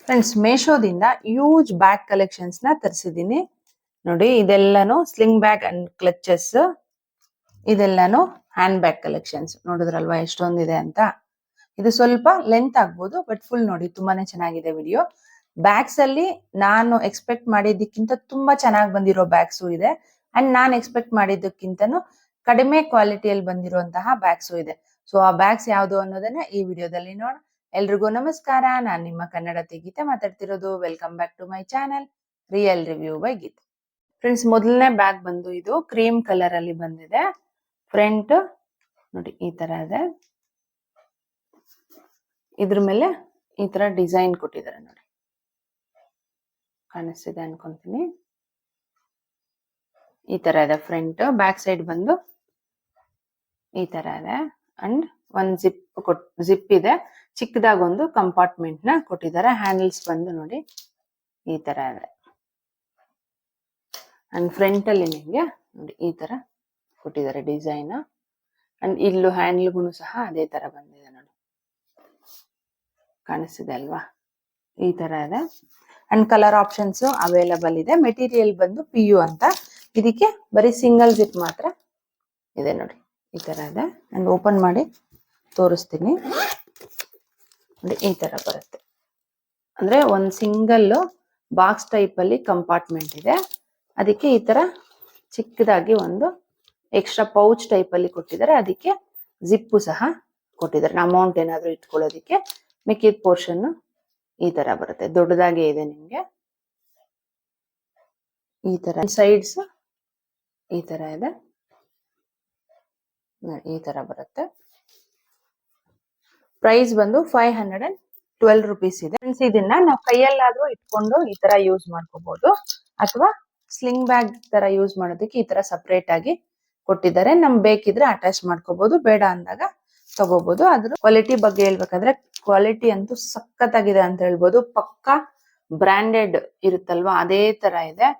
Friends, ಮೇಶೋದಿಂದ use bag collections ನ ತರಿಸಿದ್ದೀನಿ ನೋಡಿ. ಇದೆಲ್ಲಾನು ಸ್ಲಿಂಗ್ ಬ್ಯಾಗ್ ಅಂಡ್ ಕ್ಲಚಸ್, ಇದೆಲ್ಲಾನು ಹ್ಯಾಂಡ್ ಬ್ಯಾಗ್ ಕಲೆಕ್ಷನ್ಸ್. ನೋಡಿದ್ರಲ್ವಾ ಎಷ್ಟೊಂದಿದೆ ಅಂತ. ಇದು ಸ್ವಲ್ಪ ಲೆಂತ್ ಆಗ್ಬೋದು, ಬಟ್ ಫುಲ್ ನೋಡಿ ತುಂಬಾನೇ ಚೆನ್ನಾಗಿದೆ ವಿಡಿಯೋ. ಬ್ಯಾಗ್ಸ್ ಅಲ್ಲಿ ನಾನು ಎಕ್ಸ್ಪೆಕ್ಟ್ ಮಾಡಿದ್ದಕ್ಕಿಂತ ತುಂಬಾ ಚೆನ್ನಾಗಿ ಬಂದಿರೋ ಬ್ಯಾಗ್ಸು ಇದೆ, ಅಂಡ್ ನಾನು ಎಕ್ಸ್ಪೆಕ್ಟ್ ಮಾಡಿದ್ದಕ್ಕಿಂತನೂ ಕಡಿಮೆ ಕ್ವಾಲಿಟಿಯಲ್ಲಿ ಬಂದಿರುವಂತಹ ಬ್ಯಾಗ್ಸು ಇದೆ. ಸೊ ಆ ಬ್ಯಾಗ್ಸ್ ಯಾವ್ದು ಅನ್ನೋದನ್ನ ಈ ವಿಡಿಯೋದಲ್ಲಿ ನೋಡ. ಎಲ್ರಿಗೂ ನಮಸ್ಕಾರ, ನಾನು ನಿಮ್ಮ ಕನ್ನಡತಿ ಗೀತೆ ಮಾತಾಡ್ತಿರೋದು. Welcome back to my channel real review by Geethe. Friends, ಮೊದಲನೇ ಬ್ಯಾಗ್ ಬಂದು ಇದು ಕ್ರೀಮ್ ಕಲರ್ ಅಲ್ಲಿ ಬಂದಿದೆ. ಫ್ರಂಟ್ ನೋಡಿ ಈ ತರ ಇದೆ, ಇದ್ರ ಮೇಲೆ ಈ ತರ ಡಿಸೈನ್ ಕೊಟ್ಟಿದ್ದಾರೆ ನೋಡಿ, ಕಾಣಿಸ್ತಿದೆ ಅನ್ಕೊಂತೀನಿ. ಈ ತರ ಇದೆ ಫ್ರಂಟ್. ಬ್ಯಾಕ್ ಸೈಡ್ ಬಂದು ಈ ತರ ಇದೆ, ಅಂಡ್ ಒಂದ್ ಜಿಪ್ ಇದೆ. ಚಿಕ್ಕದಾಗಿ ಒಂದು ಕಂಪಾರ್ಟ್ಮೆಂಟ್ ನ ಕೊಟ್ಟಿದ್ದಾರೆ. ಹ್ಯಾಂಡಲ್ಸ್ ಬಂದು ನೋಡಿ ಈ ತರ ಇದೆ, ಅಂಡ್ ಫ್ರಂಟ್ ಅಲ್ಲಿ ನಿಮ್ಗೆ ನೋಡಿ ಈ ತರ ಕೊಟ್ಟಿದ್ದಾರೆ ಡಿಸೈನ್. ಅಂಡ್ ಇಲ್ಲೂ ಹ್ಯಾಂಡಲ್ಗೂ ಸಹ ಅದೇ ತರ ಬಂದಿದೆ ನೋಡಿ, ಕಾಣಿಸ್ತಿದೆ ಅಲ್ವಾ? ಈ ತರ ಇದೆ. ಅಂಡ್ ಕಲರ್ ಆಪ್ಷನ್ಸ್ ಅವೈಲಬಲ್ ಇದೆ. ಮೆಟೀರಿಯಲ್ ಬಂದು PU ಅಂತ. ಇದಕ್ಕೆ ಬರೀ ಸಿಂಗಲ್ ಜಿಪ್ ಮಾತ್ರ ಇದೆ ನೋಡಿ, ಈ ತರ ಇದೆ. ಅಂಡ್ ಓಪನ್ ಮಾಡಿ ತೋರಿಸ್ತೀನಿ ನೋಡಿ, ಈ ತರ ಬರುತ್ತೆ. ಅಂದ್ರೆ ಒಂದ್ ಸಿಂಗಲ್ ಬಾಕ್ಸ್ ಟೈಪ್ ಅಲ್ಲಿ ಕಂಪಾರ್ಟ್ಮೆಂಟ್ ಇದೆ. ಅದಕ್ಕೆ ಈ ತರ ಚಿಕ್ಕದಾಗಿ ಒಂದು ಎಕ್ಸ್ಟ್ರಾ ಪೌಚ್ ಟೈಪ್ ಅಲ್ಲಿ ಕೊಟ್ಟಿದ್ದಾರೆ. ಅದಕ್ಕೆ ಜಿಪ್ಪು ಸಹ ಕೊಟ್ಟಿದ್ದಾರೆ, ಅಮೌಂಟ್ ಏನಾದ್ರು ಇಟ್ಕೊಳ್ಳೋದಿಕ್ಕೆ. ಮಿಕ್ಕಿದ ಪೋರ್ಷನ್ ಈ ತರ ಬರುತ್ತೆ, ದೊಡ್ಡದಾಗಿ ಇದೆ ನಿಮ್ಗೆ. ಈ ತರ ಸೈಡ್ಸ್ ಈ ತರ ಇದೆ, ಈ ತರ ಬರುತ್ತೆ. ಪ್ರೈಸ್ ಬಂದು 512 rupees ಇದೆ. ಇದನ್ನ ನಾವು ಕೈಯಲ್ಲಾದ್ರೂ ಇಟ್ಕೊಂಡು ಈ ತರ ಯೂಸ್ ಮಾಡ್ಕೋಬಹುದು, ಅಥವಾ ಸ್ಲಿಂಗ್ ಬ್ಯಾಗ್ ತರ ಯೂಸ್ ಮಾಡೋದಕ್ಕೆ ಈ ತರ ಸಪರೇಟ್ ಆಗಿ ಕೊಟ್ಟಿದ್ದಾರೆ. ನಮ್ಗೆ ಬೇಕಿದ್ರೆ ಅಟ್ಯಾಚ್ ಮಾಡ್ಕೋಬಹುದು, ಬೇಡ ಅಂದಾಗ ತಗೋಬಹುದು. ಅದ್ರ ಕ್ವಾಲಿಟಿ ಬಗ್ಗೆ ಹೇಳ್ಬೇಕಂದ್ರೆ ಕ್ವಾಲಿಟಿ ಅಂತೂ ಸಖತ್ತಾಗಿದೆ ಅಂತ ಹೇಳ್ಬೋದು. ಪಕ್ಕಾ ಬ್ರಾಂಡೆಡ್ ಇರುತ್ತಲ್ವಾ, ಅದೇ ತರ ಇದೆ.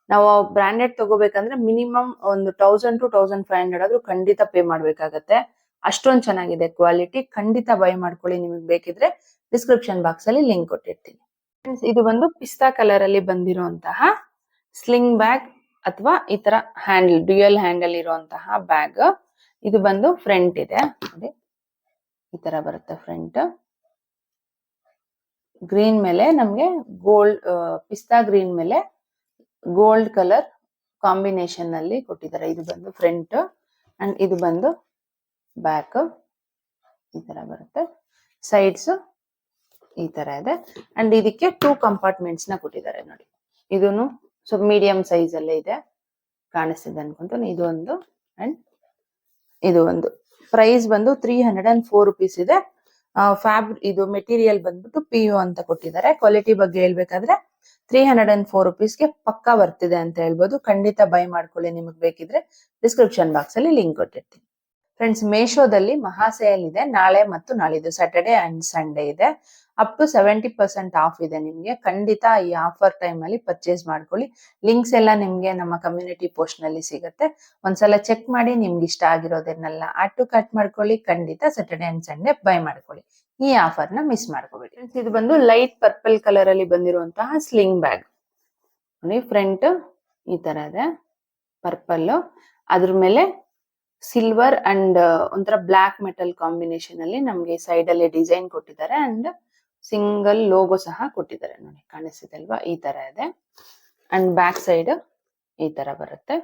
ನಾವು ಬ್ರಾಂಡೆಡ್ ತಗೋಬೇಕಂದ್ರೆ ಮಿನಿಮಮ್ ಒಂದು 1000 to 1500 ಆದ್ರೂ ಖಂಡಿತ ಪೇ ಮಾಡ್ಬೇಕಾಗತ್ತೆ. ಅಷ್ಟೊಂದ್ ಚೆನ್ನಾಗಿದೆ ಕ್ವಾಲಿಟಿ. ಖಂಡಿತ ಬೈ ಮಾಡ್ಕೊಳ್ಳಿ, ನಿಮಗೆ ಬೇಕಿದ್ರೆ ಡಿಸ್ಕ್ರಿಪ್ಷನ್ ಬಾಕ್ಸ್ ಅಲ್ಲಿ ಲಿಂಕ್ ಕೊಟ್ಟಿರ್ತೀನಿ. ಇದು ಬಂದು ಪಿಸ್ತಾ ಕಲರ್ ಅಲ್ಲಿ ಬಂದಿರುವಂತಹ ಸ್ಲಿಂಗ್ ಬ್ಯಾಗ್, ಅಥವಾ ಈ ತರ ಹ್ಯಾಂಡಲ್, ಡ್ಯೂಯಲ್ ಹ್ಯಾಂಡಲ್ ಇರುವಂತಹ ಬ್ಯಾಗ್. ಇದು ಬಂದು ಫ್ರಂಟ್ ಇದೆ ನೋಡಿ, ಈ ತರ ಬರುತ್ತೆ ಫ್ರಂಟ್. ಗ್ರೀನ್ ಮೇಲೆ ನಮ್ಗೆ ಗೋಲ್ಡ್, ಪಿಸ್ತಾ ಗ್ರೀನ್ ಮೇಲೆ ಗೋಲ್ಡ್ ಕಲರ್ ಕಾಂಬಿನೇಷನ್ ಅಲ್ಲಿ ಕೊಟ್ಟಿದ್ದಾರೆ. ಇದು ಬಂದು ಫ್ರಂಟ್, ಅಂಡ್ ಇದು ಬಂದು ಬ್ಯಾಕ್. ಈ ತರ ಬರುತ್ತೆ. ಸೈಡ್ಸ್ ಈ ತರ ಇದೆ. ಅಂಡ್ ಇದಕ್ಕೆ 2 ಕಂಪಾರ್ಟ್ಮೆಂಟ್ಸ್ ನ ಕೊಟ್ಟಿದ್ದಾರೆ ನೋಡಿ. ಇದೂನು ಸ್ವಲ್ಪ ಮೀಡಿಯಂ ಸೈಜ್ ಅಲ್ಲೇ ಇದೆ, ಕಾಣಿಸ್ತಿದೆ ಅನ್ಕೊಂತ. ಇದು ಒಂದು ಅಂಡ್ ಇದು ಒಂದು. ಪ್ರೈಸ್ ಬಂದು 304 rupees ಇದೆ. ಇದು ಮೆಟೀರಿಯಲ್ ಬಂದ್ಬಿಟ್ಟು PU ಅಂತ ಕೊಟ್ಟಿದ್ದಾರೆ. ಕ್ವಾಲಿಟಿ ಬಗ್ಗೆ ಹೇಳ್ಬೇಕಾದ್ರೆ 304 rupeesಗೆ ಪಕ್ಕಾ ಬರ್ತಿದೆ ಅಂತ ಹೇಳ್ಬೋದು. ಖಂಡಿತ ಬೈ ಮಾಡ್ಕೊಳ್ಳಿ, ನಿಮಗೆ ಬೇಕಿದ್ರೆ ಡಿಸ್ಕ್ರಿಪ್ಷನ್ ಬಾಕ್ಸ್ ಅಲ್ಲಿ ಲಿಂಕ್ ಕೊಟ್ಟಿರ್ತೀನಿ. ಫ್ರೆಂಡ್ಸ್, ಮೇಶೋದಲ್ಲಿ ಮಹಾ ಸೇಲ್ ಇದೆ. ನಾಳೆ ಮತ್ತು ನಾಳಿದ್ದು ಸ್ಯಾಟರ್ಡೆ ಅಂಡ್ ಸಂಡೇ ಇದೆ. ಅಪ್ ಟು 70% ಆಫ್ ಇದೆ ನಿಮ್ಗೆ. ಖಂಡಿತ ಈ ಆಫರ್ ಟೈಮ್ ಅಲ್ಲಿ ಪರ್ಚೇಸ್ ಮಾಡ್ಕೊಳ್ಳಿ. ಲಿಂಕ್ಸ್ ಎಲ್ಲ ನಿಮ್ಗೆ ನಮ್ಮ ಕಮ್ಯುನಿಟಿ ಪೋಸ್ಟ್ ನಲ್ಲಿ ಸಿಗುತ್ತೆ. ಒಂದ್ಸಲ ಚೆಕ್ ಮಾಡಿ, ನಿಮ್ಗೆ ಇಷ್ಟ ಆಗಿರೋದನ್ನೆಲ್ಲ ಆಡ್ ಟು ಕಾರ್ಟ್ ಮಾಡ್ಕೊಳ್ಳಿ. ಖಂಡಿತ ಸ್ಯಾಟರ್ಡೆ ಅಂಡ್ ಸಂಡೇ ಬೈ ಮಾಡ್ಕೊಳ್ಳಿ, ಈ ಆಫರ್ ನ ಮಿಸ್ ಮಾಡ್ಕೋಬೇಡಿ. ಇದು ಬಂದು ಲೈಟ್ ಪರ್ಪಲ್ ಕಲರ್ ಅಲ್ಲಿ ಬಂದಿರುವಂತಹ ಸ್ಲಿಂಗ್ ಬ್ಯಾಗ್ ನೋಡಿ. ಫ್ರಂಟ್ ಈ ತರ ಇದೆ, ಪರ್ಪಲ್. ಅದ್ರ ಮೇಲೆ ಸಿಲ್ವರ್ ಅಂಡ್ ಒಂಥರ ಬ್ಲಾಕ್ ಮೆಟಲ್ ಕಾಂಬಿನೇಷನ್ ಅಲ್ಲಿ ನಮ್ಗೆ ಸೈಡ್ ಅಲ್ಲಿ ಡಿಸೈನ್ ಕೊಟ್ಟಿದ್ದಾರೆ. ಅಂಡ್ ಸಿಂಗಲ್ ಲೋಗೋ ಸಹ ಕೊಟ್ಟಿದ್ದಾರೆ ನೋಡಿ, ಕಾಣಿಸ್ತಿದೆ ಅಲ್ವಾ? ಈ ತರ ಇದೆ. ಅಂಡ್ ಬ್ಯಾಕ್ ಸೈಡ್ ಈ ತರ ಬರುತ್ತೆ.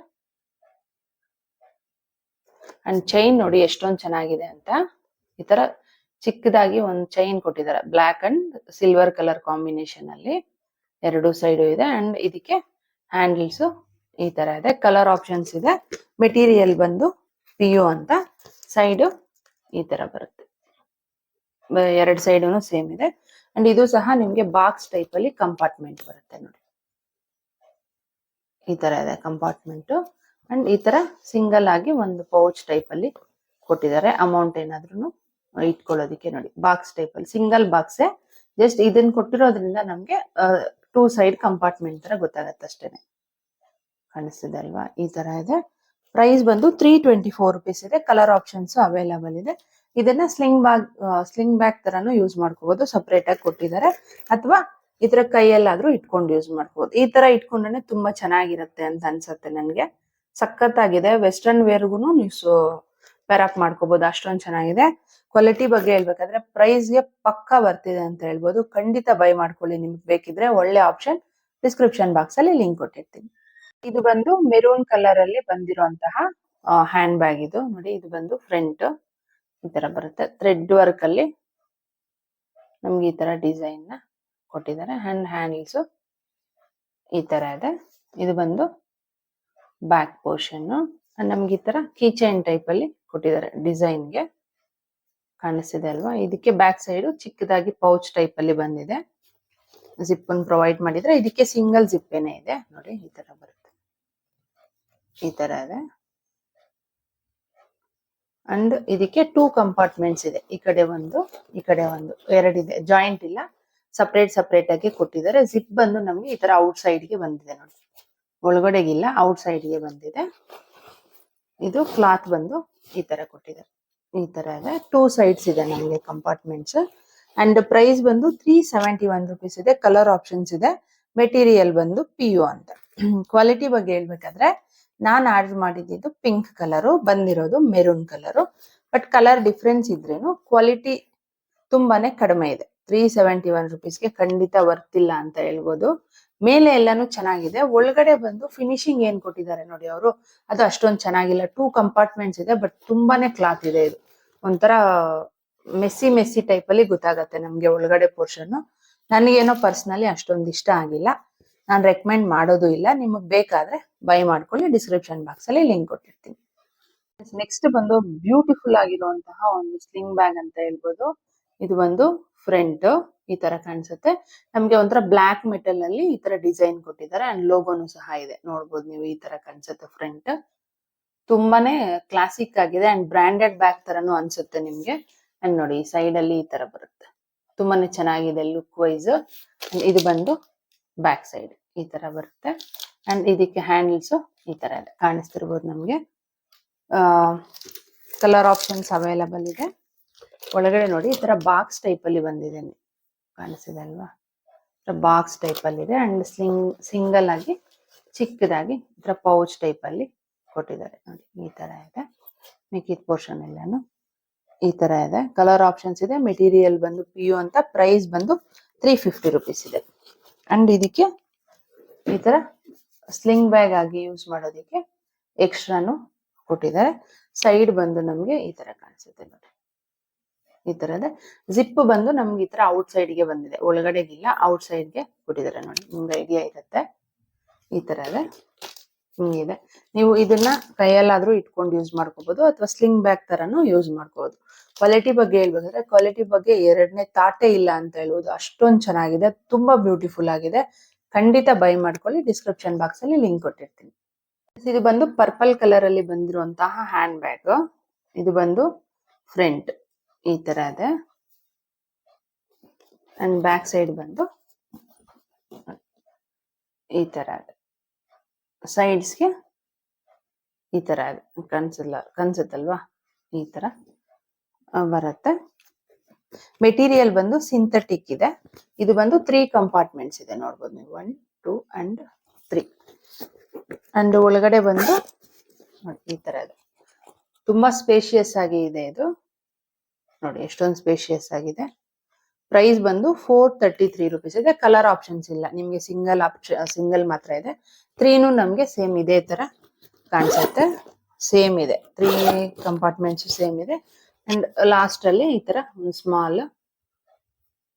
ಅಂಡ್ ಚೈನ್ ನೋಡಿ ಎಷ್ಟೊಂದ್ ಚೆನ್ನಾಗಿದೆ ಅಂತ. ಈ ತರ ಚಿಕ್ಕದಾಗಿ ಒಂದ್ ಚೈನ್ ಕೊಟ್ಟಿದ್ದಾರೆ, black and silver colour combination ಅಲ್ಲಿ. ಎರಡು ಸೈಡ್ ಇದೆ. ಅಂಡ್ ಇದಕ್ಕೆ ಹ್ಯಾಂಡಲ್ಸ್ ಈ ತರ ಇದೆ. ಕಲರ್ ಆಪ್ಷನ್ಸ್ ಇದೆ. ಮೆಟೀರಿಯಲ್ ಬಂದು PU ಅಂತ. ಸೈಡ್ ಈ ತರ ಬರುತ್ತೆ, ಎರಡು ಸೈಡ್ ಸೇಮ್ ಇದೆ. ಅಂಡ್ ಇದು ಸಹ ನಿಮ್ಗೆ ಬಾಕ್ಸ್ ಟೈಪ್ ಅಲ್ಲಿ ಕಂಪಾರ್ಟ್ಮೆಂಟ್ ಬರುತ್ತೆ ನೋಡಿ, ಈ ತರ ಇದೆ ಕಂಪಾರ್ಟ್ಮೆಂಟ್. ಅಂಡ್ ಈ ತರ ಸಿಂಗಲ್ ಆಗಿ ಒಂದು ಪೌಚ್ ಟೈಪ್ ಅಲ್ಲಿ ಕೊಟ್ಟಿದ್ದಾರೆ, ಅಮೌಂಟ್ ಏನಾದ್ರು ಇಟ್ಕೊಳ್ಳೋದಿಕ್ಕೆ ನೋಡಿ. ಬಾಕ್ಸ್ ಟೈಪ್ ಅಲ್ಲಿ ಸಿಂಗಲ್ ಬಾಕ್ಸ್. ಜಸ್ಟ್ ಇದನ್ನ ಕೊಟ್ಟಿರೋದ್ರಿಂದ ನಮ್ಗೆ 2 ಸೈಡ್ ಕಂಪಾರ್ಟ್ಮೆಂಟ್ ತರ ಗೊತ್ತಾಗತ್ತೆ ಅಷ್ಟೇನೆ. ಕಾಣಿಸ್ತಿದೆ ಅಲ್ವಾ? ಈ ತರ ಇದೆ. ಪ್ರೈಸ್ ಬಂದು 324 rupees ಇದೆ. ಕಲರ್ ಆಪ್ಷನ್ಸ್ ಅವೈಲಬಲ್ ಇದೆ. ಇದನ್ನ ಸ್ಲಿಂಗ್ ಬ್ಯಾಗ್ ತರಾನು ಯೂಸ್ ಮಾಡ್ಕೋಬಹುದು. ಸಪರೇಟ್ ಆಗಿ ಕೊಟ್ಟಿದ್ದಾರೆ, ಅಥವಾ ಈ ತರ ಕೈಯಲ್ಲಾದ್ರೂ ಇಟ್ಕೊಂಡು ಯೂಸ್ ಮಾಡ್ಬೋದು. ಈ ತರ ಇಟ್ಕೊಂಡ್ರೆ ತುಂಬಾ ಚೆನ್ನಾಗಿರುತ್ತೆ ಅಂತ ಅನ್ಸುತ್ತೆ ನನ್ಗೆ. ಸಖತ್ತಾಗಿದೆ. ವೆಸ್ಟರ್ನ್ ವೇರ್ಗುನು ನೀವು ಪೇರಪ್ ಮಾಡ್ಕೋಬಹುದು, ಅಷ್ಟೊಂದು ಚೆನ್ನಾಗಿದೆ. ಕ್ವಾಲಿಟಿ ಬಗ್ಗೆ ಹೇಳ್ಬೇಕಾದ್ರೆ ಪ್ರೈಸ್ಗೆ ಪಕ್ಕಾ ಬರ್ತಿದೆ ಅಂತ ಹೇಳ್ಬೋದು. ಖಂಡಿತ ಬೈ ಮಾಡ್ಕೊಳ್ಳಿ ನಿಮ್ಗೆ ಬೇಕಿದ್ರೆ. ಒಳ್ಳೆ ಆಪ್ಷನ್. ಡಿಸ್ಕ್ರಿಪ್ಷನ್ ಬಾಕ್ಸ್ ಅಲ್ಲಿ ಲಿಂಕ್ ಕೊಟ್ಟಿರ್ತೀನಿ. ಇದು ಬಂದು ಮೆರೂನ್ ಕಲರ್ ಅಲ್ಲಿ ಬಂದಿರುವಂತಹ ಹ್ಯಾಂಡ್ ಬ್ಯಾಗ್. ಇದು ನೋಡಿ, ಇದು ಬಂದು ಫ್ರಂಟ್ ಈ ತರ ಬರುತ್ತೆ. ಥ್ರೆಡ್ ವರ್ಕ್ ಅಲ್ಲಿ ನಮ್ಗೆ ಈ ತರ ಡಿಸೈನ್ ನ ಕೊಟ್ಟಿದ್ದಾರೆ. ಹ್ಯಾಂಡಲ್ಸ್ ಈ ತರ ಇದೆ. ಇದು ಬಂದು ಬ್ಯಾಕ್ ಪೋರ್ಷನ್. ನಮ್ಗೆ ಈ ತರ ಕೀಚೈನ್ ಟೈಪ್ ಅಲ್ಲಿ ಕೊಟ್ಟಿದ್ದಾರೆ. ಡಿಸೈನ್ಗೆ ಕಾಣಿಸ್ತಿದೆ ಅಲ್ವಾ? ಇದಕ್ಕೆ ಬ್ಯಾಕ್ ಸೈಡ್ ಚಿಕ್ಕದಾಗಿ ಪೌಚ್ ಟೈಪ್ ಅಲ್ಲಿ ಬಂದಿದೆ. ಜಿಪ್ ಅನ್ನು ಪ್ರೊವೈಡ್ ಮಾಡಿದ್ರೆ, ಇದಕ್ಕೆ ಸಿಂಗಲ್ ಜಿಪ್ ಏನೇ ಇದೆ ನೋಡಿ, ಈ ತರ ಬರುತ್ತೆ. ಈ ತರ ಇದೆ. ಅಂಡ್ ಇದಕ್ಕೆ 2 ಕಂಪಾರ್ಟ್ಮೆಂಟ್ಸ್ ಇದೆ. ಈ ಕಡೆ ಒಂದು, ಈ ಕಡೆ ಒಂದು, ಎರಡಿದೆ. ಜಾಯಿಂಟ್ ಇಲ್ಲ, ಸಪರೇಟ್ ಆಗಿ ಕೊಟ್ಟಿದ್ದಾರೆ. ಜಿಪ್ ಬಂದು ನಮ್ಗೆ ಈ ತರ ಔಟ್ ಸೈಡ್ ಗೆ ಬಂದಿದೆ ನೋಡಿ, ಒಳಗಡೆಗಿಲ್ಲ, ಔಟ್ ಸೈಡ್ ಗೆ ಬಂದಿದೆ. ಇದು ಕ್ಲಾತ್ ಬಂದು ಈ ತರ ಕೊಟ್ಟಿದ್ದಾರೆ. ಈ ತರ ಇದೆ. 2 ಸೈಡ್ಸ್ ಇದೆ ನಮ್ಗೆ ಕಂಪಾರ್ಟ್ಮೆಂಟ್ಸ್. ಅಂಡ್ ಪ್ರೈಸ್ ಬಂದು 371 rupees ಇದೆ. ಕಲರ್ ಆಪ್ಷನ್ಸ್ ಇದೆ. ಮೆಟೀರಿಯಲ್ ಬಂದು PU ಅಂತ. ಕ್ವಾಲಿಟಿ ಬಗ್ಗೆ ಹೇಳ್ಬೇಕಾದ್ರೆ, ನಾನ್ ಆರ್ಡರ್ ಮಾಡಿದ್ದು ಪಿಂಕ್ ಕಲರು, ಬಂದಿರೋದು maroon colour. But colour difference ಇದ್ರೇನು ಕ್ವಾಲಿಟಿ ತುಂಬಾನೇ ಕಡಿಮೆ ಇದೆ. 371 rupeesಗೆ ಖಂಡಿತ ವರ್ತ್ ಇಲ್ಲ ಅಂತ ಹೇಳ್ಬೋದು. ಮೇಲೆ ಎಲ್ಲಾನು ಚೆನ್ನಾಗಿದೆ. ಒಳಗಡೆ ಬಂದು ಫಿನಿಶಿಂಗ್ ಏನ್ ಕೊಟ್ಟಿದ್ದಾರೆ ನೋಡಿ ಅವರು, ಅದು ಅಷ್ಟೊಂದು ಚೆನ್ನಾಗಿಲ್ಲ. 2 ಕಂಪಾರ್ಟ್ಮೆಂಟ್ಸ್ ಇದೆ, ಬಟ್ ತುಂಬಾನೇ ಕ್ಲಾತ್ ಇದೆ. ಇದು ಒಂಥರ ಮೆಸ್ಸಿ ಟೈಪ್ ಅಲ್ಲಿ ಗೊತ್ತಾಗತ್ತೆ ನಮ್ಗೆ ಒಳಗಡೆ ಪೋರ್ಷನ್. ನನಗೇನೋ ಪರ್ಸನಲಿ ಅಷ್ಟೊಂದು ಇಷ್ಟ ಆಗಿಲ್ಲ. ನಾನು ರೆಕಮೆಂಡ್ ಮಾಡೋದು ಇಲ್ಲ. ನಿಮಗ್ ಬೇಕಾದ್ರೆ ಬೈ ಮಾಡ್ಕೊಳ್ಳಿ. ಡಿಸ್ಕ್ರಿಪ್ಷನ್ ಬಾಕ್ಸ್ ಅಲ್ಲಿ ಲಿಂಕ್ ಕೊಟ್ಟಿರ್ತೀನಿ. ನೆಕ್ಸ್ಟ್ ಬಂದು ಬ್ಯೂಟಿಫುಲ್ ಆಗಿರುವಂತಹ ಒಂದು ಸ್ಲಿಂಗ್ ಬ್ಯಾಗ್ ಅಂತ ಹೇಳ್ಬೋದು. ಇದು ಒಂದು ಫ್ರಂಟ್ ಈ ತರ ಕಾಣಿಸುತ್ತೆ. ನಮ್ಗೆ ಒಂಥರ ಬ್ಲಾಕ್ ಮೆಟಲ್ ಅಲ್ಲಿ ಈ ತರ ಡಿಸೈನ್ ಕೊಟ್ಟಿದ್ದಾರೆ. ಅಂಡ್ ಲೋಗೋನು ಸಹ ಇದೆ, ನೋಡ್ಬೋದು ನೀವು. ಈ ತರ ಕಾಣಿಸುತ್ತೆ ಫ್ರಂಟ್. ತುಂಬಾನೇ ಕ್ಲಾಸಿಕ್ ಆಗಿದೆ ಅಂಡ್ ಬ್ರಾಂಡೆಡ್ ಬ್ಯಾಗ್ ತರನು ಅನ್ಸುತ್ತೆ ನಿಮ್ಗೆ. ಅಂಡ್ ನೋಡಿ, ಈ ಸೈಡ್ ಅಲ್ಲಿ ಈ ತರ ಬರುತ್ತೆ. ತುಂಬಾನೇ ಚೆನ್ನಾಗಿದೆ ಲುಕ್ ವೈಸ್. ಇದು ಬಂದು ಬ್ಯಾಕ್ ಸೈಡ್ ಈ ತರ ಬರುತ್ತೆ. ಅಂಡ್ ಇದಕ್ಕೆ ಹ್ಯಾಂಡಲ್ಸ್ ಈ ತರ ಇದೆ, ಕಾಣಿಸ್ತಿರ್ಬೋದು ನಮ್ಗೆ. ಕಲರ್ ಆಪ್ಷನ್ಸ್ ಅವೈಲಬಲ್ ಇದೆ. ಒಳಗಡೆ ನೋಡಿ, ಈ ತರ ಬಾಕ್ಸ್ ಟೈಪ್ ಅಲ್ಲಿ ಬಂದಿದೆ, ಕಾಣಿಸಿದೆ ಅಲ್ವಾ? ಬಾಕ್ಸ್ ಟೈಪ್ ಅಲ್ಲಿ ಇದೆ. ಅಂಡ್ ಸಿಂಗಲ್ ಆಗಿ ಚಿಕ್ಕದಾಗಿ ಈ ತರ ಪೌಚ್ ಟೈಪ್ ಅಲ್ಲಿ ಕೊಟ್ಟಿದ್ದಾರೆ ನೋಡಿ. ಈ ತರ ಇದೆ. ಮಿಕ್ಕಿದ ಪೋರ್ಷನ್ ಎಲ್ಲಾನು ಈ ತರ ಇದೆ. ಕಲರ್ ಆಪ್ಷನ್ಸ್ ಇದೆ. ಮೆಟೀರಿಯಲ್ ಬಂದು PU ಅಂತ. ಪ್ರೈಸ್ ಬಂದು 350 rupees ಇದೆ. ಅಂಡ್ ಇದಕ್ಕೆ ಈ ತರ ಸ್ಲಿಂಗ್ ಬ್ಯಾಗ್ ಆಗಿ ಯೂಸ್ ಮಾಡೋದಕ್ಕೆ ಎಕ್ಸ್ಟ್ರಾನು ಕೊಟ್ಟಿದ್ದಾರೆ. ಸೈಡ್ ಬಂದು ನಮ್ಗೆ ಈ ತರ ಕಾಣಿಸುತ್ತೆ ನೋಡಿ, ಈ ತರ ಇದೆ. ಜಿಪ್ ಬಂದು ನಮ್ಗೆ ಈ ತರ ಔಟ್ ಸೈಡ್ ಗೆ ಬಂದಿದೆ, ಒಳಗಡೆಗಿಲ್ಲ, ಔಟ್ ಸೈಡ್ ಗೆ ಕೊಟ್ಟಿದ್ದಾರೆ ನೋಡಿ. ನಿಮ್ಗೆ ಐಡಿಯಾ ಇರುತ್ತೆ. ಈ ತರ ಇದೆ, ಹಿಂಗಿದೆ. ನೀವು ಇದನ್ನ ಕೈಯಲ್ಲಾದ್ರೂ ಇಟ್ಕೊಂಡು ಯೂಸ್ ಮಾಡ್ಕೋಬಹುದು, ಅಥವಾ ಸ್ಲಿಂಗ್ ಬ್ಯಾಗ್ ತರನು ಯೂಸ್ ಮಾಡ್ಕೋಬಹುದು. ಕ್ವಾಲಿಟಿ ಬಗ್ಗೆ ಹೇಳ್ಬೇಕಾದ್ರೆ, ಕ್ವಾಲಿಟಿ ಬಗ್ಗೆ ಎರಡನೇ ತಾಟೇ ಇಲ್ಲ ಅಂತ ಹೇಳ್ಬೋದು. ಅಷ್ಟೊಂದು ಚೆನ್ನಾಗಿದೆ, ತುಂಬಾ ಬ್ಯೂಟಿಫುಲ್ ಆಗಿದೆ. ಖಂಡಿತ ಬೈ ಮಾಡ್ಕೊಳ್ಳಿ. ಡಿಸ್ಕ್ರಿಪ್ಷನ್ ಬಾಕ್ಸ್ ಅಲ್ಲಿ ಲಿಂಕ್ ಕೊಟ್ಟಿರ್ತೀನಿ. ಇದು ಬಂದು ಪರ್ಪಲ್ ಕಲರ್ ಅಲ್ಲಿ ಬಂದಿರುವಂತಹ ಹ್ಯಾಂಡ್ ಬ್ಯಾಗ್. ಇದು ಬಂದು ಫ್ರಂಟ್ ಈ ತರ ಇದೆ. ಅಂಡ್ ಬ್ಯಾಕ್ ಸೈಡ್ ಬಂದು ಈ ತರ ಇದೆ. ಸೈಡ್ಸ್ಗೆ ಈ ತರ ಇದೆ, ಕಾಣಿಸುತ್ತಲ್ವಾ? ಈ ತರ ಬರುತ್ತೆ. ಮೆಟೀರಿಯಲ್ ಬಂದು ಸಿಂಥೆಟಿಕ್ ಇದೆ. ಇದು ಬಂದು 3 ಕಂಪಾರ್ಟ್ಮೆಂಟ್ಸ್ ಇದೆ, ನೋಡ್ಬೋದು ನೀವು. 1, 2 and 3. ಅಂಡ್ ಒಳಗಡೆ ಬಂದು ಈ ತರ ಇದೆ. ತುಂಬಾ ಸ್ಪೇಷಿಯಸ್ ಆಗಿ ಇದೆ ಇದು ನೋಡಿ, ಎಷ್ಟೊಂದು ಸ್ಪೇಷಿಯಸ್ ಆಗಿದೆ. ಪ್ರೈಸ್ ಬಂದು 433 rupees ಇದೆ. ಕಲರ್ ಆಪ್ಷನ್ಸ್ ಇಲ್ಲ ನಿಮ್ಗೆ, ಸಿಂಗಲ್ ಮಾತ್ರ ಇದೆ. 3 ನಮ್ಗೆ ಸೇಮ್ ಇದೇ ತರ ಕಾಣಿಸುತ್ತೆ. ಸೇಮ್ ಇದೆ, 3 ಕಂಪಾರ್ಟ್ಮೆಂಟ್ಸ್ ಸೇಮ್ ಇದೆ. ಅಂಡ್ ಲಾಸ್ಟ್ ಅಲ್ಲಿ ಈ ತರ ಒಂದು ಸ್ಮಾಲ್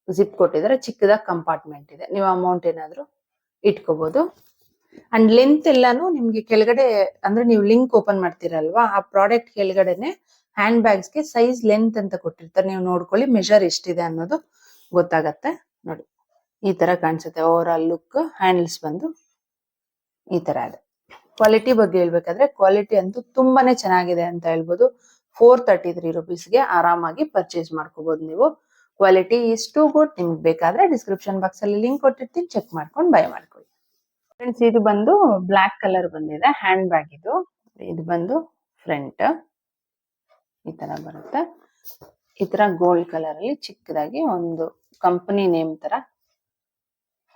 ಜಿಪ್ ಕೊಟ್ಟಿದ್ದಾರೆ. ಚಿಕ್ಕದಾಗಿ ಕಂಪಾರ್ಟ್ಮೆಂಟ್ ಇದೆ, ನೀವು ಅಮೌಂಟ್ ಏನಾದ್ರು ಇಟ್ಕೋಬಹುದು. ಅಂಡ್ ಲೆಂತ್ ಎಲ್ಲಾನು ನಿಮ್ಗೆ ಕೆಳಗಡೆ, ಅಂದ್ರೆ ನೀವು ಲಿಂಕ್ ಓಪನ್ ಮಾಡ್ತೀರಲ್ವಾ, ಆ ಪ್ರಾಡಕ್ಟ್ ಕೆಳಗಡೆನೆ ಹ್ಯಾಂಡ್ ಬ್ಯಾಗ್ಸ್ ಗೆ ಸೈಜ್ ಲೆಂತ್ ಅಂತ ಕೊಟ್ಟಿರ್ತಾರೆ. ನೀವು ನೋಡ್ಕೊಳ್ಳಿ, ಮೆಜರ್ ಎಷ್ಟಿದೆ ಅನ್ನೋದು ಗೊತ್ತಾಗತ್ತೆ ನೋಡಿ. ಈ ತರ ಕಾಣಿಸುತ್ತೆ ಓವರ್ ಆಲ್ ಲುಕ್. ಹ್ಯಾಂಡಲ್ಸ್ ಬಂದು ಈ ತರ ಇದೆ. ಕ್ವಾಲಿಟಿ ಬಗ್ಗೆ ಹೇಳ್ಬೇಕಾದ್ರೆ, ಕ್ವಾಲಿಟಿ ಅಂತೂ ತುಂಬಾನೇ ಚೆನ್ನಾಗಿದೆ ಅಂತ ಹೇಳ್ಬೋದು. 433 rupeesಗೆ ಆರಾಮಾಗಿ ಪರ್ಚೇಸ್ ಮಾಡ್ಕೋಬಹುದು ನೀವು. Quality is too good. ನಿಮ್ಗೆ ಬೇಕಾದ್ರೆ ಡಿಸ್ಕ್ರಿಪ್ಷನ್ ಬಾಕ್ಸ್ ಅಲ್ಲಿ ಲಿಂಕ್ ಕೊಟ್ಟಿರ್ತೀನಿ, ಚೆಕ್ ಮಾಡ್ಕೊಂಡು ಬೈ ಮಾಡ್ಕೊಳ್ಳಿ. ಫ್ರೆಂಡ್ಸ್, ಇದು ಬಂದು ಬ್ಲಾಕ್ ಕಲರ್ ಬಂದಿದೆ ಹ್ಯಾಂಡ್ ಬ್ಯಾಗ್. ಇದು ಬಂದು ಫ್ರಂಟ್ ಈ ತರ ಬರುತ್ತೆ. ಈ ತರ ಗೋಲ್ಡ್ ಕಲರ್ ಅಲ್ಲಿ ಚಿಕ್ಕದಾಗಿ ಒಂದು ಕಂಪನಿ ನೇಮ್ ತರ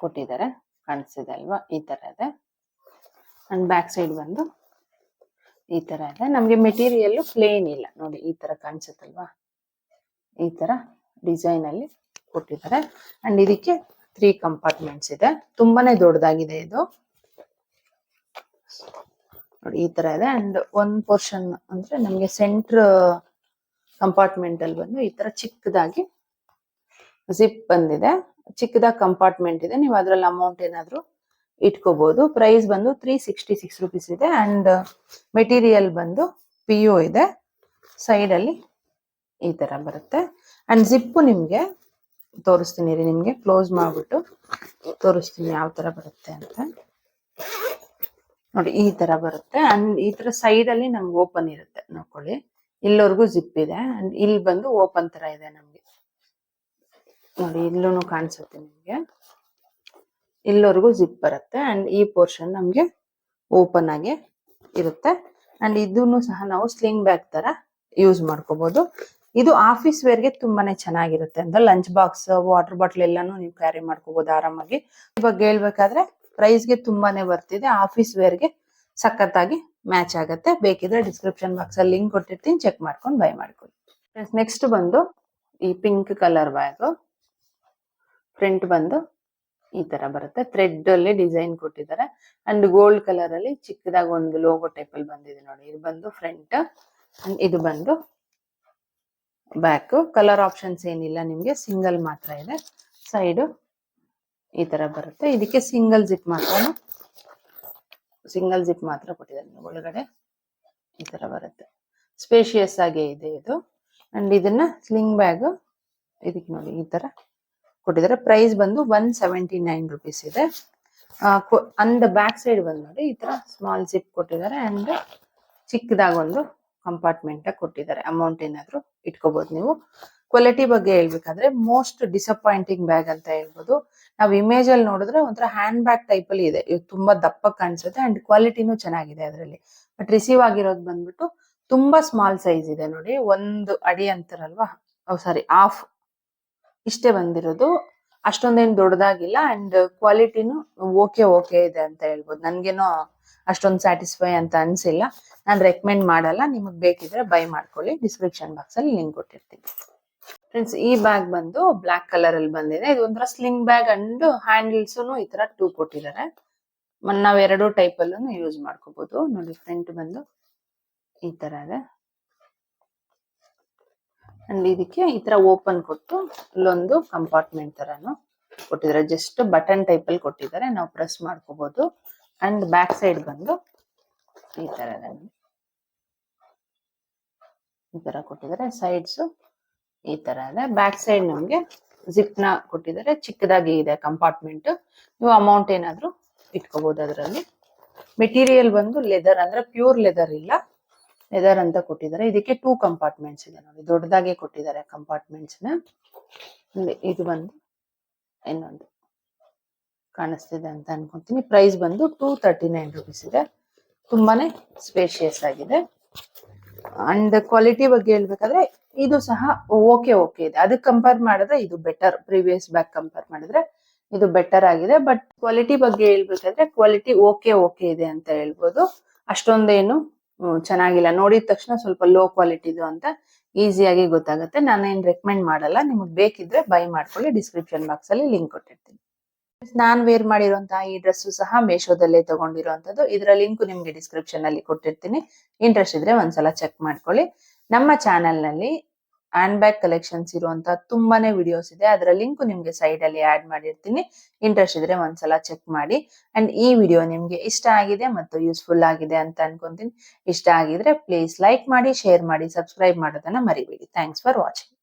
ಕೊಟ್ಟಿದ್ದಾರೆ, ಕಾಣಿಸ್ತಿದೆ ಅಲ್ವಾ, ಈ ತರ ಇದೆ. ಅಂಡ್ ಬ್ಯಾಕ್ ಸೈಡ್ ಬಂದು ಈ ತರ ಇದೆ. ನಮ್ಗೆ ಮೆಟೀರಿಯಲ್ ಪ್ಲೇನ್ ಇಲ್ಲ ನೋಡಿ, ಈ ತರ ಕಾಣಿಸುತ್ತಲ್ವಾ, ಈ ತರ ಡಿಸೈನ್ ಅಲ್ಲಿ ಕೊಟ್ಟಿದ್ದಾರೆ. ಅಂಡ್ ಇದಕ್ಕೆ 3 ಕಂಪಾರ್ಟ್ಮೆಂಟ್ಸ್ ಇದೆ, ತುಂಬಾನೇ ದೊಡ್ಡದಾಗಿದೆ ಇದು ನೋಡಿ, ಈ ತರ ಇದೆ. ಅಂಡ್ ಒಂದ್ ಪೋರ್ಷನ್ ಅಂದ್ರೆ ನಮ್ಗೆ ಸೆಂಟ್ರ್ ಕಂಪಾರ್ಟ್ಮೆಂಟ್ ಅಲ್ಲಿ ಬಂದು ಈ ತರ ಚಿಕ್ಕದಾಗಿ ಜಿಪ್ ಬಂದಿದೆ, ಚಿಕ್ಕದಾಗಿ ಕಂಪಾರ್ಟ್ಮೆಂಟ್ ಇದೆ. ನೀವು ಅದ್ರಲ್ಲಿ ಅಮೌಂಟ್ ಏನಾದ್ರು ಇಟ್ಕೋಬಹುದು. ಪ್ರೈಸ್ ಬಂದು 366 ರುಪೀಸ್ ಇದೆ. ಅಂಡ್ ಮೆಟೀರಿಯಲ್ ಬಂದು PU ಇದೆ. ಸೈಡ್ ಅಲ್ಲಿ ಈ ತರ ಬರುತ್ತೆ. ಅಂಡ್ ಜಿಪ್ ನಿಮ್ಗೆ ತೋರಿಸ್ತೀನಿ ರೀ, ನಿಮ್ಗೆ ಕ್ಲೋಸ್ ಮಾಡ್ಬಿಟ್ಟು ತೋರಿಸ್ತೀನಿ ಯಾವ ತರ ಬರುತ್ತೆ ಅಂತ ನೋಡಿ. ಈ ತರ ಬರುತ್ತೆ. ಅಂಡ್ ಈ ತರ ಸೈಡ್ ಅಲ್ಲಿ ನಮ್ಗೆ ಓಪನ್ ಇರುತ್ತೆ, ನೋಡ್ಕೊಳ್ಳಿ, ಇಲ್ಲವರೆಗೂ ಜಿಪ್ ಇದೆ. ಅಂಡ್ ಇಲ್ಲಿ ಬಂದು ಓಪನ್ ತರ ಇದೆ ನಮ್ಗೆ ನೋಡಿ, ಇಲ್ಲೂ ಕಾಣಿಸುತ್ತೆ ನಿಮ್ಗೆ, ಇಲ್ಲವರೆಗೂ ಜಿಪ್ ಬರುತ್ತೆ. ಅಂಡ್ ಈ ಪೋರ್ಷನ್ ನಮ್ಗೆ ಓಪನ್ ಆಗಿ ಇರುತ್ತೆ. ಅಂಡ್ ಇದನ್ನು ಸಹ ನಾವು ಸ್ಲಿಂಗ್ ಬ್ಯಾಗ್ ತರ ಯೂಸ್ ಮಾಡ್ಕೋಬಹುದು. ಇದು ಆಫೀಸ್ ವೇರ್ಗೆ ತುಂಬಾನೇ ಚೆನ್ನಾಗಿರುತ್ತೆ. ಅಂದ್ರೆ ಲಂಚ್ ಬಾಕ್ಸ್, ವಾಟರ್ ಬಾಟಲ್ ಎಲ್ಲಾನು ನೀವು ಕ್ಯಾರಿ ಮಾಡ್ಕೋಬಹುದು ಆರಾಮಾಗಿ. ಈ ಬಗ್ಗೆ ಹೇಳ್ಬೇಕಾದ್ರೆ ಪ್ರೈಸ್ಗೆ ತುಂಬಾನೇ ಬರ್ತಿದೆ, ಆಫೀಸ್ ವೇರ್ಗೆ ಸಖತ್ತಾಗಿ ಮ್ಯಾಚ್ ಆಗುತ್ತೆ. ಬೇಕಿದ್ರೆ ಡಿಸ್ಕ್ರಿಪ್ಷನ್ ಬಾಕ್ಸ್ ಅಲ್ಲಿ ಲಿಂಕ್ ಕೊಟ್ಟಿರ್ತೀನಿ, ಚೆಕ್ ಮಾಡ್ಕೊಂಡು ಬೈ ಮಾಡ್ಕೊಳ್ಳಿ. ನೆಕ್ಸ್ಟ್ ಬಂದು ಈ ಪಿಂಕ್ ಕಲರ್ ಬ್ಯಾಗ್, ಫ್ರಂಟ್ ಬಂದು ಈ ತರ ಬರುತ್ತೆ, ಥ್ರೆಡ್ ಅಲ್ಲಿ ಡಿಸೈನ್ ಕೊಟ್ಟಿದ್ದಾರೆ. ಅಂಡ್ ಗೋಲ್ಡ್ ಕಲರ್ ಅಲ್ಲಿ ಚಿಕ್ಕದಾಗಿ ಒಂದು ಲೋಗೋ ಟೈಪ್ ಅಲ್ಲಿ ಬಂದಿದೆ ನೋಡಿ. ಇದು ಬಂದು ಫ್ರಂಟ್, ಅಂಡ್ ಇದು ಬಂದು ಬ್ಯಾಕ್. ಕಲರ್ ಆಪ್ಷನ್ಸ್ ಏನಿಲ್ಲ ನಿಮ್ಗೆ, ಸಿಂಗಲ್ ಮಾತ್ರ ಇದೆ. ಸೈಡ್ ಈ ತರ ಬರುತ್ತೆ. ಇದಕ್ಕೆ ಸಿಂಗಲ್ ಜಿಪ್ ಮಾತ್ರ ಕೊಟ್ಟಿದ್ದಾರೆ. ಒಳಗಡೆ ಈ ತರ ಬರುತ್ತೆ, ಸ್ಪೇಷಿಯಸ್ ಆಗಿ ಇದೆ ಇದು. ಅಂಡ್ ಇದನ್ನ ಸ್ಲಿಂಗ್ ಬ್ಯಾಗ್ ಇದಕ್ಕೆ ನೋಡಿ ಈ ತರ ಕೊಟ್ಟಿದ್ದಾರೆ. ಪ್ರೈಸ್ ಬಂದು 179 ರುಪೀಸ್ ಇದೆ. ಅಂಡ್ ಬ್ಯಾಕ್ ಸೈಡ್ ಬಂದು ನೋಡಿ ಈ ತರ ಸ್ಮಾಲ್ ಜಿಪ್ ಕೊಟ್ಟಿದ್ದಾರೆ. ಅಂಡ್ ಚಿಕ್ಕದಾಗಿ ಒಂದು ಕಂಪಾರ್ಟ್ಮೆಂಟ್ ಕೊಟ್ಟಿದ್ದಾರೆ, ಅಮೌಂಟ್ ಏನಾದ್ರು ಇಟ್ಕೋಬಹುದು ನೀವು. ಕ್ವಾಲಿಟಿ ಬಗ್ಗೆ ಹೇಳ್ಬೇಕಾದ್ರೆ ಮೋಸ್ಟ್ ಡಿಸಪಾಯಿಂಟಿಂಗ್ ಬ್ಯಾಗ್ ಅಂತ ಹೇಳ್ಬೋದು. ನಾವು ಇಮೇಜ್ ಅಲ್ಲಿ ನೋಡಿದ್ರೆ ಒಂಥರ ಹ್ಯಾಂಡ್ ಬ್ಯಾಗ್ ಟೈಪ್ ಅಲ್ಲಿ ಇದೆ, ಇದು ತುಂಬಾ ದಪ್ಪ ಕಾಣಿಸುತ್ತೆ. ಅಂಡ್ ಕ್ವಾಲಿಟಿನೂ ಚೆನ್ನಾಗಿದೆ ಅದರಲ್ಲಿ. ಬಟ್ ರಿಸೀವ್ ಆಗಿರೋದು ಬಂದ್ಬಿಟ್ಟು ತುಂಬಾ ಸ್ಮಾಲ್ ಸೈಜ್ ಇದೆ ನೋಡಿ, 1 ಅಡಿ ಅಂತಾರಲ್ವಾ, ಸಾರಿ ಹಾಫ್ ಇಷ್ಟೇ ಬಂದಿರೋದು, ಅಷ್ಟೊಂದೇನು ದೊಡ್ಡದಾಗಿಲ್ಲ. ಅಂಡ್ ಕ್ವಾಲಿಟಿನೂ ಓಕೆ ಇದೆ ಅಂತ ಹೇಳ್ಬೋದು. ನನ್ಗೇನೋ ಅಷ್ಟೊಂದು ಸ್ಯಾಟಿಸ್ಫೈ ಅಂತ ಅನ್ಸಿಲ್ಲ, ನಾನು ರೆಕಮೆಂಡ್ ಮಾಡಲ್ಲ. ನಿಮಗೆ ಬೇಕಿದ್ರೆ ಬೈ ಮಾಡ್ಕೊಳ್ಳಿ, ಡಿಸ್ಕ್ರಿಪ್ಷನ್ ಬಾಕ್ಸ್ ಅಲ್ಲಿ ಲಿಂಕ್ ಕೊಟ್ಟಿರ್ತೀನಿ. ಫ್ರೆಂಡ್ಸ್, ಈ ಬ್ಯಾಗ್ ಬಂದು ಬ್ಲಾಕ್ ಕಲರ್ ಅಲ್ಲಿ ಬಂದಿದೆ. ಇದು ಒಂಥರ ಸ್ಲಿಂಗ್ ಬ್ಯಾಗ್ ಅಂಡ್ ಹ್ಯಾಂಡಲ್ಸ್ ಈ ತರ 2 ಕೊಟ್ಟಿದ್ದಾರೆ. ನಾವ್ 2 ಟೈಪ್ ಅಲ್ಲೂ ಯೂಸ್ ಮಾಡ್ಕೋಬಹುದು ನೋಡಿ. ಫ್ರಂಟ್ ಬಂದು ಈ ತರ ಇದೆ. ಅಂಡ್ ಇದಕ್ಕೆ ಈ ತರ ಓಪನ್ ಕೊಟ್ಟು ಇಲ್ಲೊಂದು ಕಂಪಾರ್ಟ್ಮೆಂಟ್ ತರಾನು ಕೊಟ್ಟಿದ್ದಾರೆ. ಜಸ್ಟ್ ಬಟನ್ ಟೈಪ್ ಅಲ್ಲಿ ಕೊಟ್ಟಿದ್ದಾರೆ, ನಾವು ಪ್ರೆಸ್ ಮಾಡ್ಕೋಬಹುದು. ಅಂಡ್ ಬ್ಯಾಕ್ ಸೈಡ್ ಬಂದು ಈ ತರ ಇದೆ, ಈ ತರ ಕೊಟ್ಟಿದ್ದಾರೆ. ಸೈಡ್ಸ್ ಈ ತರ ಇದೆ. ಬ್ಯಾಕ್ ಸೈಡ್ ನಮ್ಗೆ ಜಿಪ್ ನ ಕೊಟ್ಟಿದ್ದಾರೆ, ಚಿಕ್ಕದಾಗಿ ಇದೆ ಕಂಪಾರ್ಟ್ಮೆಂಟ್. ನೀವು ಅಮೌಂಟ್ ಏನಾದ್ರು ಇಟ್ಕೋಬಹುದು ಅದರಲ್ಲಿ. ಮೆಟೀರಿಯಲ್ ಬಂದು ಲೆದರ್, ಅಂದ್ರೆ ಪ್ಯೂರ್ ಲೆದರ್ ಇಲ್ಲ, ಲೆದರ್ ಅಂತ ಕೊಟ್ಟಿದ್ದಾರೆ. ಇದಕ್ಕೆ 2 ಕಂಪಾರ್ಟ್ಮೆಂಟ್ಸ್ ಇದೆ ನೋಡಿ, ದೊಡ್ಡದಾಗಿ ಕೊಟ್ಟಿದ್ದಾರೆ ಕಂಪಾರ್ಟ್ಮೆಂಟ್ಸ್ ನ. ಇದು ಬಂದು ಇನ್ನೊಂದು ಕಾಣಿಸ್ತಿದೆ ಅಂತ ಅನ್ಕೊಂತೀನಿ. ಪ್ರೈಸ್ ಬಂದು 239 ರುಪೀಸ್ ಇದೆ. ತುಂಬಾನೇ ಸ್ಪೇಷಿಯಸ್ ಆಗಿದೆ. ಅಂಡ್ ಕ್ವಾಲಿಟಿ ಬಗ್ಗೆ ಹೇಳ್ಬೇಕಾದ್ರೆ ಇದು ಸಹ ಓಕೆ ಇದೆ. ಅದಕ್ಕೆ ಕಂಪೇರ್ ಮಾಡಿದ್ರೆ ಇದು ಬೆಟರ್, ಪ್ರೀವಿಯಸ್ ಬ್ಯಾಗ್ ಕಂಪೇರ್ ಮಾಡಿದ್ರೆ ಇದು ಬೆಟರ್ ಆಗಿದೆ. ಬಟ್ ಕ್ವಾಲಿಟಿ ಬಗ್ಗೆ ಹೇಳ್ಬೇಕಾದ್ರೆ ಕ್ವಾಲಿಟಿ ಓಕೆ ಇದೆ ಅಂತ ಹೇಳ್ಬೋದು. ಅಷ್ಟೊಂದೇನು ಚೆನ್ನಾಗಿಲ್ಲ, ನೋಡಿದ ತಕ್ಷಣ ಸ್ವಲ್ಪ ಲೋ ಕ್ವಾಲಿಟಿದು ಅಂತ ಈಸಿಯಾಗಿ ಗೊತ್ತಾಗುತ್ತೆ. ನಾನೇನ್ ರೆಕಮೆಂಡ್ ಮಾಡಲ್ಲ, ನಿಮಗೆ ಬೇಕಿದ್ರೆ ಬೈ ಮಾಡ್ಕೊಳ್ಳಿ, ಡಿಸ್ಕ್ರಿಪ್ಷನ್ ಬಾಕ್ಸ್ ಅಲ್ಲಿ ಲಿಂಕ್ ಕೊಟ್ಟಿರ್ತೀನಿ. ನಾನ್ ವೇರ್ ಮಾಡಿರುವಂತಹ ಈ ಡ್ರೆಸ್ ಸಹ ಮೇಶೋದಲ್ಲೇ ತಗೊಂಡಿರುವಂತದ್ದು, ಇದರ ಲಿಂಕ್ ನಿಮ್ಗೆ ಡಿಸ್ಕ್ರಿಪ್ಷನ್ ಅಲ್ಲಿ ಕೊಟ್ಟಿರ್ತೀನಿ. ಇಂಟ್ರೆಸ್ಟ್ ಇದ್ರೆ ಒಂದ್ಸಲ ಚೆಕ್ ಮಾಡ್ಕೊಳ್ಳಿ. ನಮ್ಮ ಚಾನೆಲ್ ನಲ್ಲಿ ಹ್ಯಾಂಡ್ ಬ್ಯಾಗ್ ಕಲೆಕ್ಷನ್ಸ್ ಇರುವಂತ ತುಂಬಾನೇ ವಿಡಿಯೋಸ್ ಇದೆ, ಅದರ ಲಿಂಕ್ ನಿಮ್ಗೆ ಸೈಡ್ ಅಲ್ಲಿ ಆಡ್ ಮಾಡಿರ್ತೀನಿ. ಇಂಟ್ರೆಸ್ಟ್ ಇದ್ರೆ ಒಂದ್ಸಲ ಚೆಕ್ ಮಾಡಿ. ಅಂಡ್ ಈ ವಿಡಿಯೋ ನಿಮ್ಗೆ ಇಷ್ಟ ಆಗಿದೆ ಮತ್ತು ಯೂಸ್ಫುಲ್ ಆಗಿದೆ ಅಂತ ಅನ್ಕೊಂತೀನಿ. ಇಷ್ಟ ಆಗಿದ್ರೆ ಪ್ಲೀಸ್ ಲೈಕ್ ಮಾಡಿ, ಶೇರ್ ಮಾಡಿ, ಸಬ್ಸ್ಕ್ರೈಬ್ ಮಾಡೋದನ್ನ ಮರಿಬೇಡಿ. Thanks for watching.